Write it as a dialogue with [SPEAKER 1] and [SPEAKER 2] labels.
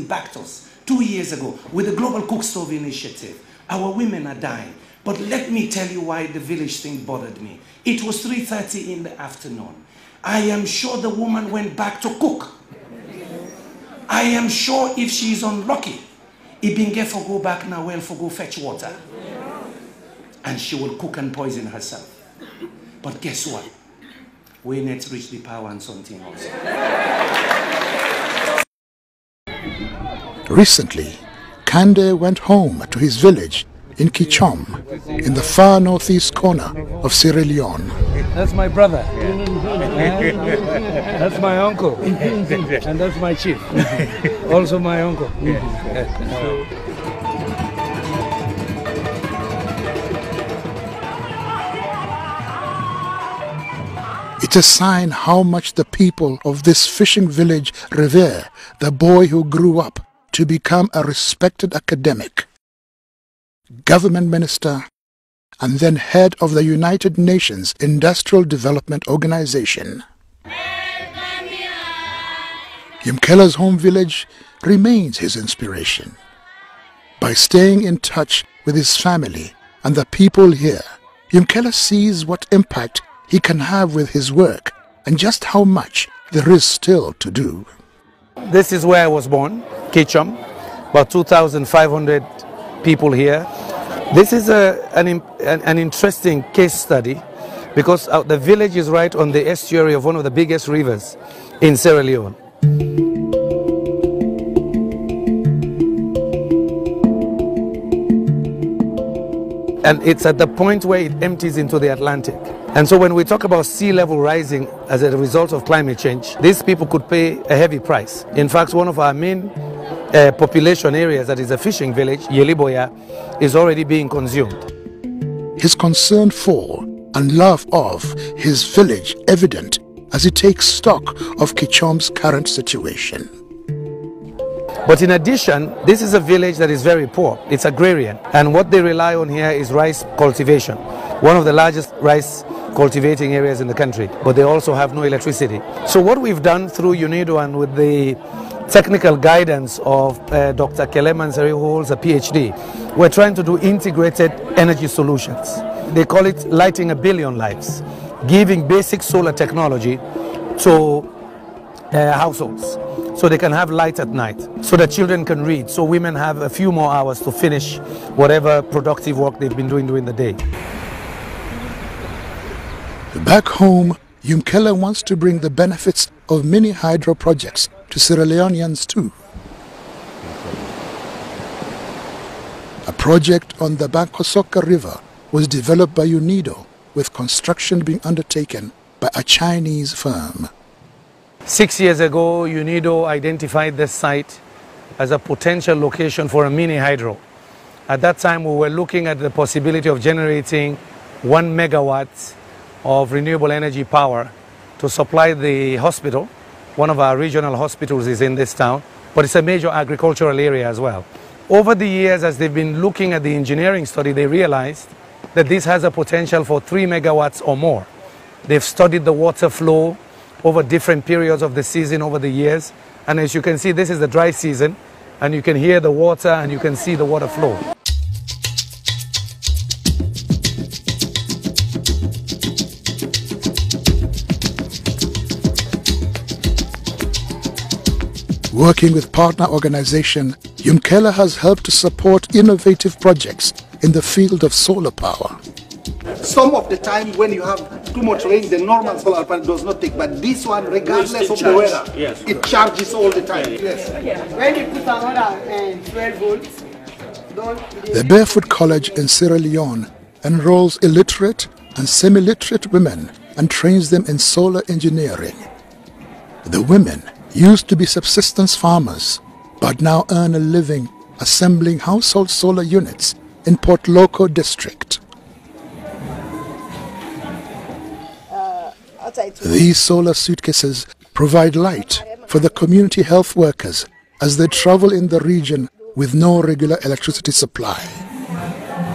[SPEAKER 1] backed us 2 years ago with the Global Cook Stove Initiative. Our women are dying. But let me tell you why the village thing bothered me. It was 3:30 in the afternoon. I am sure the woman went back to cook. I am sure if she's unlucky, it been get for go back now, well, for go fetch water. And she will cook and poison herself. But guess what? We need to reach the power and something else.
[SPEAKER 2] Recently, Kandeh went home to his village in Kichom, in the far northeast corner of Sierra Leone.
[SPEAKER 3] That's my brother. That's my uncle. And that's my chief. Also my uncle.
[SPEAKER 2] It's a sign how much the people of this fishing village revere the boy who grew up to become a respected academic, government minister, and then head of the United Nations Industrial Development Organization. Yumkella's home village remains his inspiration. By staying in touch with his family and the people here, Yumkella sees what impact he can have with his work and just how much there is still to do.
[SPEAKER 3] This is where I was born, Kichom, about 2,500 people here. This is an interesting case study because the village is right on the estuary of one of the biggest rivers in Sierra Leone. And it's at the point where it empties into the Atlantic. And so when we talk about sea level rising as a result of climate change, these people could pay a heavy price. In fact, one of our main population areas, that is a fishing village, Yeliboya, is already being consumed.
[SPEAKER 2] His concern for and love of his village evident as he takes stock of Kichom's current situation.
[SPEAKER 3] But in addition, this is a village that is very poor. It's agrarian. And what they rely on here is rice cultivation, one of the largest rice cultivating areas in the country. But they also have no electricity. So what we've done through UNIDO and with the technical guidance of Dr. Keleman, who holds a PhD, we're trying to do integrated energy solutions. They call it lighting a billion lives, giving basic solar technology to households so they can have light at night, so that children can read, so women have a few more hours to finish whatever productive work they've been doing during the day.
[SPEAKER 2] Back home, Yumkella wants to bring the benefits of mini hydro projects to Sierra Leoneans too. A project on the Bankosoka River was developed by UNIDO, with construction being undertaken by a Chinese firm.
[SPEAKER 3] 6 years ago, UNIDO identified this site as a potential location for a mini hydro. At that time, we were looking at the possibility of generating 1 megawatt of renewable energy power to supply the hospital. One of our regional hospitals is in this town, but it's a major agricultural area as well. Over the years, as they've been looking at the engineering study, they realized that this has a potential for 3 megawatts or more. They've studied the water flow over different periods of the season over the years. And as you can see, this is the dry season, and you can hear the water and you can see the water flow.
[SPEAKER 2] Working with partner organization, Yumkella has helped to support innovative projects in the field of solar power.
[SPEAKER 4] Some of the time when you have too much rain, the normal solar panel does not take, but this one, regardless of the weather, it charges all the time. Yes.
[SPEAKER 5] When you put another 12 volts,
[SPEAKER 2] the Barefoot College in Sierra Leone enrolls illiterate and semi-literate women and trains them in solar engineering. The women used to be subsistence farmers, but now earn a living assembling household solar units in Port Loko district. These solar suitcases provide light for the community health workers as they travel in the region with no regular electricity supply.